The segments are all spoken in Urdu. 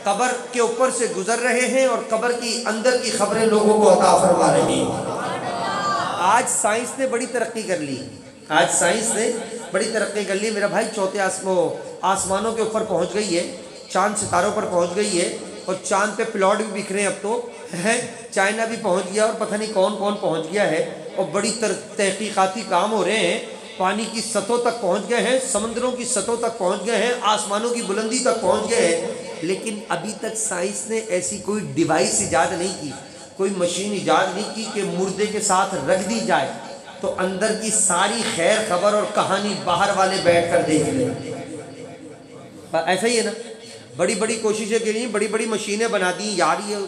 قبر کے اوپر سے گزر رہے ہیں اور قبر کی اندر کی خبریں لوگوں کو عطا فرما رہے ہیں۔ آج سائنس نے بڑی ترقی کر لی، آج سائنس نے بڑی ترقی کر لی میرا بھائی، چوتھے آسمانوں کے اوپر پہنچ گئی ہے، چاند ستاروں پر پہنچ گئی ہے، اور چاند پہ پلاٹ بھی بکھ رہے ہیں اب تو ہے، چائنا بھی پہنچ گیا اور پتہ نہیں کون کون پہنچ گیا ہے، اور بڑی تحقیقاتی کام ہو رہے ہیں، پانی کی سطحوں تک پہنچ گئے ہیں، سمندروں کی سطحوں تک پہنچ گئے ہیں، آسمانوں کی بلندی تک پہنچ گئے ہیں، لیکن ابھی تک سائنس نے ایسی کوئی ڈیوائس ایجاد نہیں کی، کوئی مشین ایجاد نہیں کی کہ مردے کے ساتھ رکھ دی جائے تو اندر کی ساری خیر خبر اور کہانی باہر والے بیٹھ کر دیکھ لیں۔ ایسا ہی ہے نا، بڑی بڑی کوششیں کی ہیں، بڑی بڑی مشینیں بنا دی یار، یہ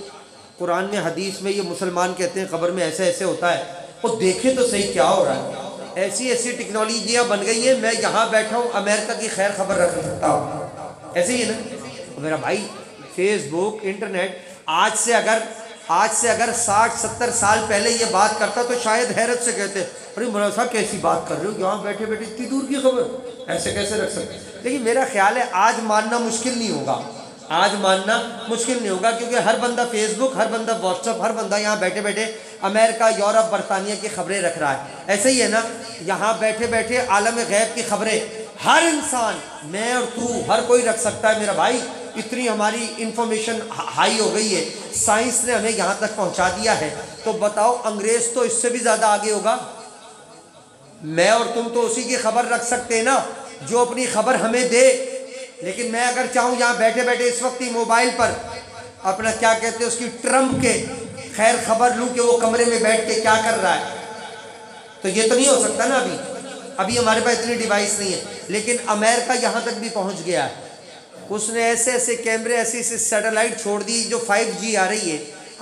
قرآن میں حدیث میں یہ مسلمان کہتے ہیں قبر میں ایسے ایسے ہوتا ہے، وہ دیکھیں تو صحیح کیا ہو رہا ہے، ایسی ایسی ٹیکنالوجیاں بن گئی ہیں، میں یہاں بیٹھا ہوں امریکہ کی خیر خبر رکھ سکتا ہوں، ایسے ہی ہے نا میرا بھائی۔ فیس بک، انٹرنیٹ، آج سے اگر 60-70 سال پہلے یہ بات کرتا تو شاید حیرت سے کہتے ارے مولانا صاحب کیسی بات کر رہے ہو، یہاں بیٹھے بیٹھے اتنی دور کی خبر ایسے کیسے رکھ سکتے، لیکن میرا خیال ہے آج ماننا مشکل نہیں ہوگا، آج ماننا مشکل نہیں ہوگا، کیونکہ ہر بندہ فیس بک، ہر بندہ واٹس ایپ، ہر بندہ یہاں بیٹھے بیٹھے امریکہ، یورپ، برطانیہ کی خبریں رکھ رہا ہے۔ ایسے ہی ہے نا، یہاں بیٹھے بیٹھے عالم غیب کی خبریں ہر انسان، میں اور تو، ہر کوئی رکھ سکتا ہے میرا بھائی۔ اتنی ہماری انفارمیشن ہائی ہو گئی ہے، سائنس نے ہمیں یہاں تک پہنچا دیا ہے، تو بتاؤ انگریز تو اس سے بھی زیادہ آگے ہوگا، میں اور تم تو اسی کی خبر رکھ سکتے ہیں نا جو اپنی خبر ہمیں دے، لیکن میں اگر چاہوں یہاں بیٹھے بیٹھے اس وقت ہی موبائل پر اپنا کیا کہتے ہیں اس کی ٹرمپ کے خیر خبر لوں کہ وہ کمرے میں بیٹھ کے کیا کر رہا ہے، تو یہ تو نہیں ہو سکتا نا، ابھی ہمارے پاس اتنی ڈیوائس نہیں ہے، لیکن امریکہ یہاں تک بھی پہنچ گیا ہے، اس نے ایسے ایسے کیمرے، ایسے ایسے سیٹلائٹ چھوڑ دی جو 5G آ رہی ہے،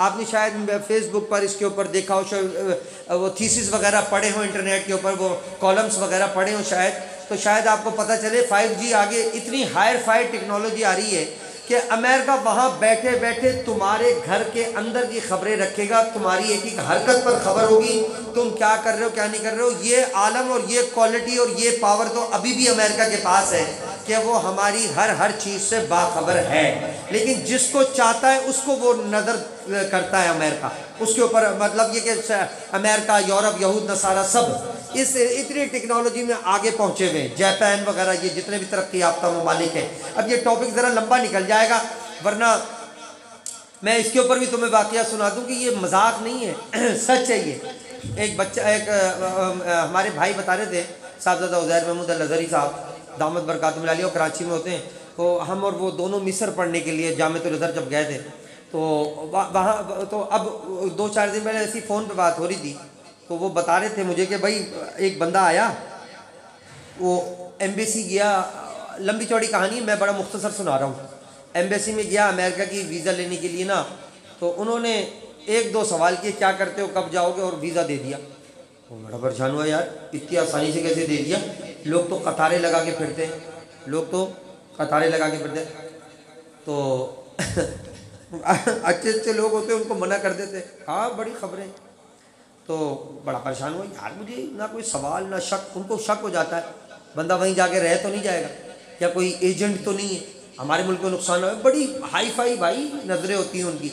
آپ نے شاید فیس بک پر اس کے اوپر دیکھا ہو، وہ تھیسس وغیرہ پڑھے ہوں انٹرنیٹ کے اوپر، وہ کالمس وغیرہ پڑھے ہوں شاید، تو شاید آپ کو پتہ چلے 5G آگے اتنی ہائر فائر ٹیکنالوجی آ رہی ہے کہ امریکہ وہاں بیٹھے بیٹھے تمہارے گھر کے اندر کی خبریں رکھے گا، تمہاری ایک ایک حرکت پر خبر ہوگی، تم کیا کر رہے ہو کیا نہیں کر رہے ہو، یہ عالم اور یہ کوالٹی اور یہ پاور تو ابھی بھی امریکہ کے پاس ہے کہ وہ ہماری ہر چیز سے باخبر ہے، لیکن جس کو چاہتا ہے اس کو وہ نظر کرتا ہے امریکہ، اس کے اوپر مطلب یہ کہ امریکہ، یورپ، یہود، نصارہ سب اس اتنی ٹیکنالوجی میں آگے پہنچے ہوئے ہیں، جاپان وغیرہ یہ جتنے بھی ترقی یافتہ ممالک ہیں۔ اب یہ ٹاپک ذرا لمبا نکل جائے گا، ورنہ میں اس کے اوپر بھی تمہیں واقعہ سنا دوں کہ یہ مذاق نہیں ہے، سچ ہے۔ یہ ایک بچہ، ہمارے بھائی بتا رہے تھے، صاحبزادہ عزیر محمود الازہری صاحب دامت برکاتہم العالیہ، وہ کراچی میں ہوتے ہیں، تو ہم اور وہ دونوں مصر پڑھنے کے لیے جامعۃ الازہر جب گئے تھے تو وہاں، تو اب 2-4 دن پہلے ایسی فون پہ بات ہو رہی تھی، تو وہ بتا رہے تھے مجھے کہ بھائی ایک بندہ آیا، وہ ایمبیسی گیا، لمبی چوڑی کہانی میں بڑا مختصر سنا رہا ہوں، ایمبیسی میں گیا امریکہ کی ویزا لینے کے لیے نا، تو انہوں نے 1-2 سوال کیے، کیا کرتے ہو، کب جاؤ گے، اور ویزا دے دیا۔ وہ بڑا پریشان ہوا یار اتنی آسانی سے کیسے دے دیا، لوگ تو قطاریں لگا کے پھرتے ہیں، تو اچھے اچھے لوگ ہوتے ہیں ان کو منع کر دیتے، ہاں بڑی خبریں، تو بڑا پریشان ہوا یار، مجھے نہ کوئی سوال نہ شک، ان کو شک ہو جاتا ہے بندہ وہیں جا کے رہ تو نہیں جائے گا، یا کوئی ایجنٹ تو نہیں ہے، ہمارے ملک کو نقصان ہو، بڑی ہائی فائی بھائی نظریں ہوتی ہیں ان کی،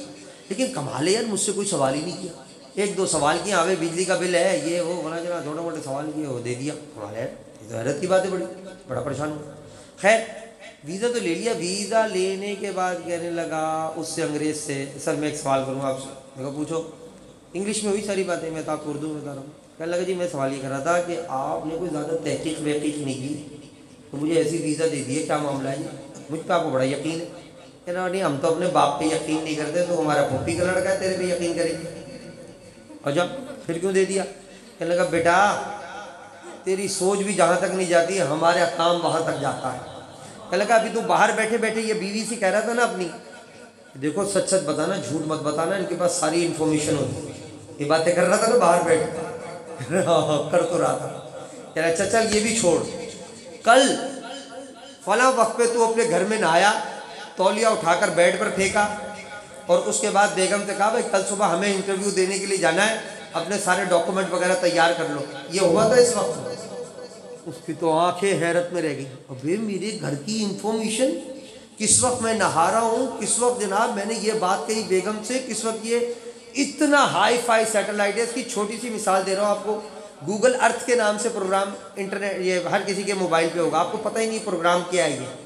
لیکن کمال ہے یار مجھ سے کوئی سوال ہی نہیں کیا، 1-2 سوال کیے، ہاں بجلی کا بل ہے، یہ وہ بنا چلا، چھوٹے موٹے سوال کیے، وہ دے دیا، کمال ہے، یہ تو حیرت کی بات ہے، بڑا پریشان ہوا۔ خیر ویزا تو لے لیا، ویزا لینے کے بعد کہنے لگا اس سے انگریز سے، سر میں ایک سوال کروں آپ سے، میں کہا پوچھو، انگلش میں ہوئی ساری باتیں، میں تو آپ کو اردو میں بتا رہا ہوں، کہنے لگا جی میں سوال یہ کر رہا تھا کہ آپ نے کوئی زیادہ تحقیق وحقیق نہیں کی تو مجھے ایسی ویزا دے دی ہے، کیا معاملہ ہے جی، مجھ پہ آپ کو بڑا یقین ہے، کہنا نہیں ہم تو اپنے باپ پہ یقین نہیں کرتے، تو ہمارا پھوپھی کا لڑکا ہے تیرے پہ یقین کرے گی، اچھا پھر کیوں دے دیا، کہنے لگا بیٹا تیری سوچ بھی جہاں تک نہیں جاتی ہے، ہمارا کام وہاں تک جاتا ہے، کہنے لگا ابھی تو باہر بیٹھے بیٹھے یہ بیوی سے کہہ رہا تھا نا اپنی، دیکھو سچ سچ بتانا، جھوٹ مت بتانا، ان کے پاس ساری انفارمیشن ہوتی ہے، یہ باتیں کر رہا تھا نا باہر بیٹھ کر تو رہا تھا، کہہ رہا اچھا چل یہ بھی چھوڑ، کل فلاں وقت پہ تو اپنے گھر میں نہایا، تولیہ اٹھا کر بیڈ پر پھینکا، اور اس کے بعد بیگم سے کہا بھائی کل صبح ہمیں انٹرویو دینے کے لیے جانا ہے، اپنے سارے ڈاکومنٹ وغیرہ تیار کر لو، یہ ہوا تھا اس وقت، اس کی تو آنکھیں حیرت میں رہ گئی، ابے میرے گھر کی انفارمیشن کس وقت میں نہا رہا ہوں، کس وقت جناب میں نے یہ بات کہی بیگم سے، کس وقت یہ اتنا ہائی فائی سیٹلائٹ ہے۔ اس کی چھوٹی سی مثال دے رہا ہوں آپ کو۔ گوگل ارتھ کے نام سے پروگرام انٹرنیٹ، یہ ہر کسی کے موبائل پہ ہوگا، آپ کو پتہ ہی نہیں پروگرام کیا ہے یہ۔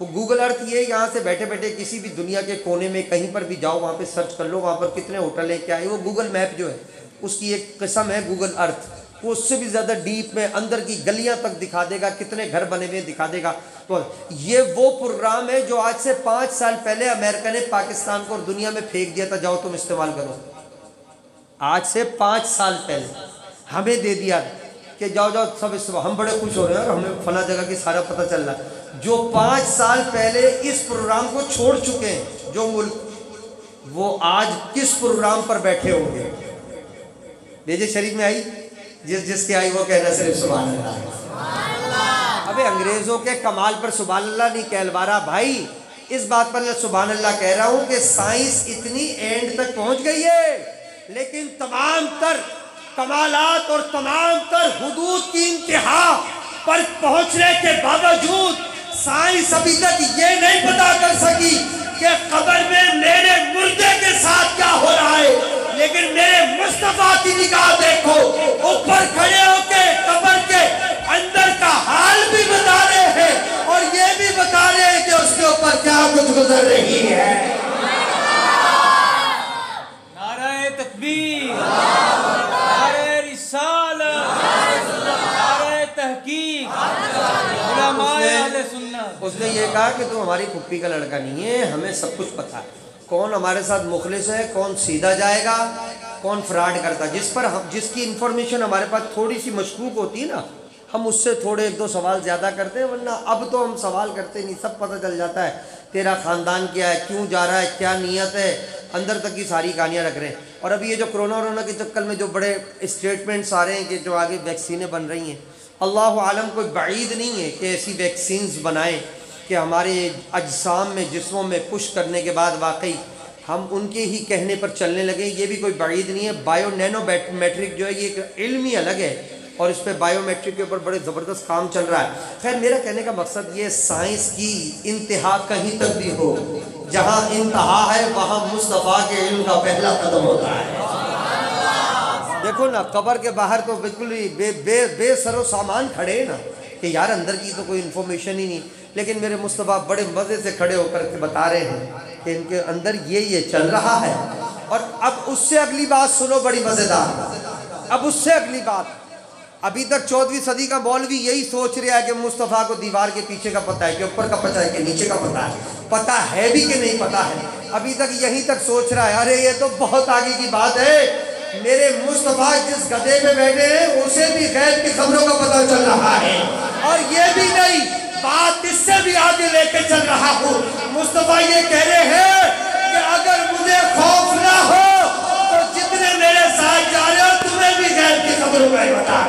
وہ گوگل ارتھ یہ یہاں سے بیٹھے بیٹھے کسی بھی دنیا کے کونے میں کہیں پر بھی جاؤ، وہاں پہ سرچ کر لو وہاں پر کتنے ہوٹل ہیں کیا ہے، وہ گوگل میپ جو ہے اس کی ایک قسم ہے گوگل ارتھ، وہ اس سے بھی زیادہ ڈیپ میں اندر کی گلیاں تک دکھا دے گا، کتنے گھر بنے ہوئے دکھا دے گا۔ تو یہ وہ پروگرام ہے جو آج سے 5 سال پہلے امریکہ نے پاکستان کو اور دنیا میں پھینک دیا تھا، جاؤ تم استعمال کرو۔ آج سے 5 سال پہلے ہمیں دے دیا کہ جاؤ جاؤ سب استعمال، ہم بڑے خوش ہو رہے ہیں اور ہمیں فلاں جگہ کی سارا پتہ چل رہا ہے۔ جو 5 سال پہلے اس پروگرام کو چھوڑ چکے ہیں جو ملک، وہ آج کس پروگرام پر بیٹھے ہوں گے؟ بھیجے شریف میں آئی، جس کے آئی وہ کہنا صرف سبحان اللہ۔ ابے انگریزوں کے کمال پر سبحان اللہ نہیں کہلوارا بھائی، اس بات پر میں سبحان اللہ کہہ رہا ہوں کہ سائنس اتنی اینڈ تک پہنچ گئی ہے، لیکن تمام تر کمالات اور تمام تر حدود کی انتہا پر پہنچنے کے باوجود سائنس ابھی تک یہ نہیں پتا کر سکی کہ قبر میں میرے مردے کے ساتھ کیا ہو رہا ہے، لیکن میرے مصطفیٰ کی نگاہ دیکھو، اوپر کھڑے ہو کے قبر کے اندر کا حال بھی بتا رہے ہیں اور یہ بھی بتا رہے ہیں کہ اس کے اوپر کیا کچھ گزر رہی ہے۔ نعرہ تکبیر، نعرہ رسالت، نعرہ تحقیق، علماء اہل سنت۔ اس نے یہ کہا کہ تو ہماری پھپھی کا لڑکا نہیں ہے، ہمیں سب کچھ پتا ہے، کون ہمارے ساتھ مخلص ہے، کون سیدھا جائے گا، کون فراڈ کرتا ہے۔ جس کی انفارمیشن ہمارے پاس تھوڑی سی مشکوک ہوتی ہے نا، ہم اس سے تھوڑے 1-2 سوال زیادہ کرتے ہیں، ورنہ اب تو ہم سوال کرتے نہیں، سب پتہ چل جاتا ہے تیرا خاندان کیا ہے، کیوں جا رہا ہے، کیا نیت ہے، اندر تک کی ساری کہانیاں رکھ رہے ہیں۔ اور ابھی یہ جو کرونا کے چکر میں جو بڑے اسٹیٹمنٹس آ رہے ہیں کہ جو آگے ویکسینیں بن رہی ہیں، اللہ عالم کوئی بعید نہیں ہے کہ ایسی ویکسینز بنائیں کہ ہمارے اجسام میں، جسموں میں پش کرنے کے بعد واقعی ہم ان کے ہی کہنے پر چلنے لگیں، یہ بھی کوئی بعید نہیں ہے۔ بائیو نینو میٹرک جو ہے یہ ایک علم ہی الگ ہے، اور اس پہ بائیو میٹرک کے اوپر بڑے زبردست کام چل رہا ہے۔ خیر میرا کہنے کا مقصد یہ، سائنس کی انتہا کہیں تک بھی ہو، جہاں انتہا ہے وہاں مصطفیٰ کے علم کا پہلا قدم ہوتا ہے۔ دیکھو نا قبر کے باہر تو بالکل ہی بے سر و سامان کھڑے نا کہ یار اندر کی تو کوئی انفارمیشن ہی نہیں، لیکن میرے مصطفیٰ بڑے مزے سے کھڑے ہو کر کے بتا رہے ہیں کہ ان کے اندر یہ چل رہا ہے۔ اور اب اس سے اگلی بات سنو بڑی مزیدار، اب اس سے اگلی بات، ابھی تک 14ویں صدی کا مولوی یہی سوچ رہا ہے کہ مصطفیٰ کو دیوار کے پیچھے کا پتہ ہے، کہ اوپر کا پتہ ہے، کہ نیچے کا پتہ ہے بھی کہ نہیں پتہ ہے، ابھی تک یہیں تک سوچ رہا ہے۔ ارے یہ تو بہت آگے کی بات ہے، میرے مصطفیٰ جس گدھے میں بیٹھے ہیں اسے بھی غیب کی خبروں کا پتہ چل رہا ہے، اور یہ بھی نہیں، بات اس سے بھی آگے لے کے چل رہا ہوں۔ مصطفیٰ یہ کہہ رہے ہیں کہ اگر مجھے خوف نہ ہو تو جتنے میرے ساتھ جا رہے ہو تمہیں بھی غیب کی خبروں کا بتا۔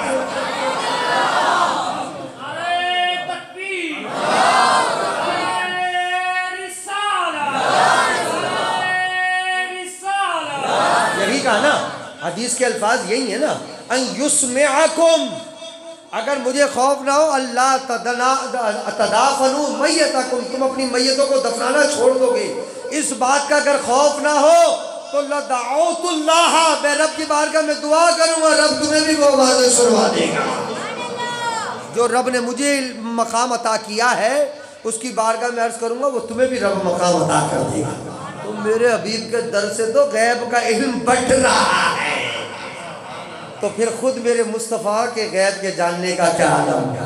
یہی کہا نا، حدیث کے الفاظ یہی ہیں نا، ان یسمعکم، اگر مجھے خوف نہ ہو، اللہ تدافنوا میتکم، تم اپنی میتوں کو دفنانا چھوڑ دو گے، اس بات کا اگر خوف نہ ہو تو لدعوت اللہ، میں رب کی بارگاہ میں دعا کروں گا، رب تمہیں بھی وہ آوازیں سنوا دے گا۔ جو رب نے مجھے مقام عطا کیا ہے اس کی بارگاہ میں عرض کروں گا، وہ تمہیں بھی رب مقام عطا کر دے گا۔ تو میرے حبیب کے در سے تو غیب کا علم بڑھ رہا ہے، تو پھر خود میرے مصطفیٰ کے غیب کے جاننے کا کیا عالم ہے۔